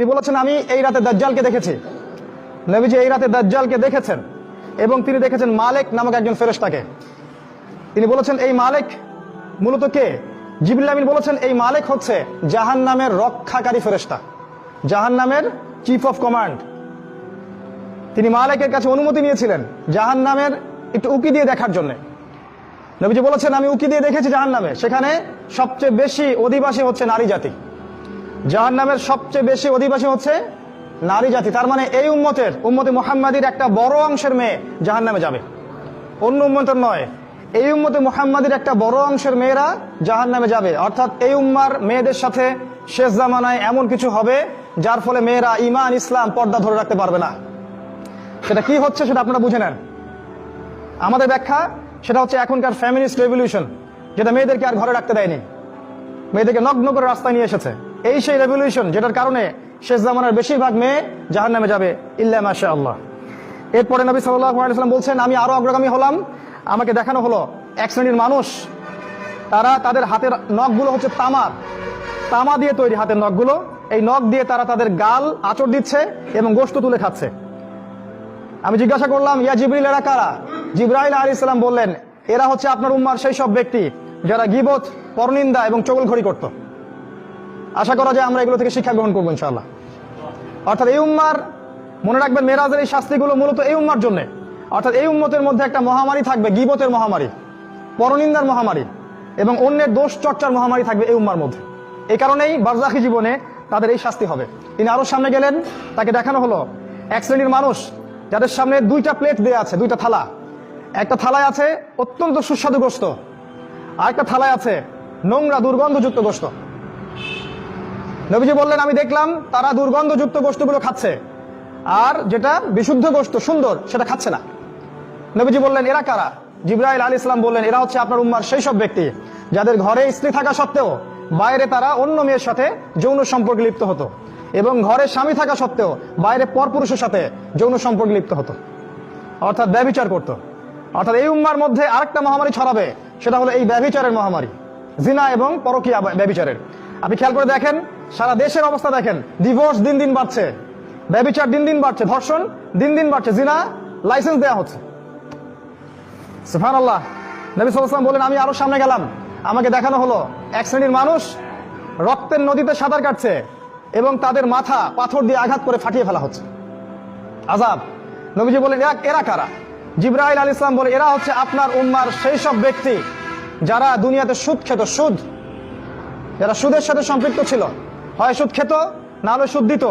তিনি বলেছেন আমি এই রাতে দাজ্জালকে দেখেছি। নবীজি এই রাতে দাজ্জালকে দেখেছেন এবং তিনি দেখেছেন মালিক নামক একজন ফেরেশতাকে। তিনি বলেছেন এই মালিক মূলত কে? জিবরিল আমিন বলেছেন এই মালিক হচ্ছে জাহান্নামের রক্ষাকারী ফেরেশতা, জাহান্নামের চিফ অফ কমান্ড। তিনি মালিকের কাছে অনুমতি নিয়েছিলেন জাহান্নামের একটু উকি দিয়ে দেখার জন্য। নবীজি বলেছেন আমি উকি দিয়ে দেখেছি জাহান্নামে, সেখানে সবচেয়ে বেশি অধিবাসী হচ্ছে নারী জাতি। জাহান্নামের সবচেয়ে বেশি অধিবাসী হচ্ছে নারী জাতি। তার মানে এই উম্মতে মুহাম্মাদির একটা বড় অংশের মেয়ে জাহান্নামে যাবে, অন্য উম্মতের নয়। এই উম্মতে মুহাম্মাদির একটা বড় অংশের মেয়েরা জাহান্নামে যাবে। অর্থাৎ এই উম্মার মেয়েদের সাথে শেষ জামানায় এমন কিছু হবে যার ফলে মেয়েরা ঈমান ইসলাম পর্দা ধরে রাখতে পারবে না। সেটা কি হচ্ছে সেটা আপনারা বুঝে নেন। আমাদের ব্যাখ্যা সেটা হচ্ছে এখনকার ফেমিনিস্ট রেভলিউশন, যেটা মেয়েদেরকে আর ঘরে রাখতে দেয়নি, মেয়েদেরকে নগ্ন করে রাস্তায় নিয়ে এসেছে। এই সেই রেভলিউশন যেটার কারণে শেষ জামানার বেশিরভাগ মেয়ে জাহান্নামে যাবে ইল্লা মাশাআল্লাহ। এরপরে নবী সাল্লাল্লাহু আলাইহি ওয়াসাল্লাম বলছেন আমি আরো অগ্রগামী হলাম, আমাকে দেখানো হলো এক শ্রেণীর মানুষ, তাদের হাতের নখগুলো হচ্ছে তামা দিয়ে তৈরি হাতের নখগুলো। এই নখ দিয়ে তারা তাদের গাল আঁচড় দিচ্ছে এবং গোশত তুলে খাচ্ছে। আমি জিজ্ঞাসা করলাম ইয়া জিবরিল এরা কারা? জিবরাইল আলাইহিস সালাম বললেন এরা হচ্ছে আপনার উম্মার সেই সব ব্যক্তি যারা গীবত, পরনিন্দা এবং চগলখড়ি করত। আশা করা যায় আমরা এগুলো থেকে শিক্ষা গ্রহণ করবো ইনশাআল্লাহ। অর্থাৎ এই উম্মার মনে রাখবেন মেরাজের এই শাস্তিগুলো মূলত এই উম্মার জন্য। অর্থাৎ এই উম্মতের মধ্যে একটা মহামারী থাকবে, গীবতের মহামারী, পরনিন্দার মহামারী এবং অন্যের দোষ চর্চার মহামারী থাকবে এই উম্মার মধ্যে। এই কারণেই বারজাখী জীবনে তাদের এই শাস্তি হবে। তিনি আরো সামনে গেলেন, তাকে দেখানো হলো এক শ্রেণীর মানুষ যাদের সামনে দুইটা প্লেট দেয়া আছে, দুইটা থালা। একটা থালায় আছে অত্যন্ত সুস্বাদু গোশত, আর একটা থালায় আছে নোংরা দুর্গন্ধযুক্ত গোশত। নবীজি বললেন আমি দেখলাম তারা দুর্গন্ধযুক্ত গোশতগুলো খাচ্ছে, আর যেটা বিশুদ্ধ গোশত সুন্দর সেটা খাচ্ছে না। নবীজি বললেন এরা কারা? জিবরাইল আলাইহিস সালাম বললেন এরা হচ্ছে আপনার উম্মার সেই সব ব্যক্তি যাদের ঘরে স্ত্রী থাকা সত্ত্বেও বাইরে তারা অন্য মেয়ের সাথে যৌন সম্পর্কে লিপ্ত হতো, এবং ঘরে স্বামী থাকা সত্ত্বেও বাইরে পরপুরুষের সাথে যৌন সম্পর্কে লিপ্ত হতো, অর্থাৎ ব্যভিচার করত। অর্থাৎ এই উম্মার মধ্যে আরেকটা মহামারী ছড়াবে, সেটা হলো এই ব্যভিচারের মহামারী, জিনা এবং পরকীয়া ব্যভিচারের। আপনি খেয়াল করে দেখেন সারা দেশের অবস্থা দেখেন, ডিভোর্স দিন দিন বাড়ছে, ব্যভিচার দিন দিন বাড়ছে, ধর্ষণ দিন দিন বাড়ছে, জিনা লাইসেন্স দেওয়া হচ্ছে। সুবহানাল্লাহ। নবী সাল্লাল্লাহু আলাইহি ওয়াসাল্লাম বলেন আমি আরো সামনে গেলাম, আমাকে দেখানো হলো এক শ্রেণীর মানুষ রক্তের নদীতে সাঁতার কাটছে এবং তাদের মাথা পাথর দিয়ে আঘাত করে ফাটিয়ে ফেলা হচ্ছে। আযাব। নবীজি বলেন এরা কারা? জিবরাইল আলাইহিস সালাম বলে এরা হচ্ছে আপনার উম্মার সেই সব ব্যক্তি যারা দুনিয়াতে সুদ খেত, যারা সুদের সাথে সম্পৃক্ত ছিল, হয় সুদ খেত না হলে সুদ দিত।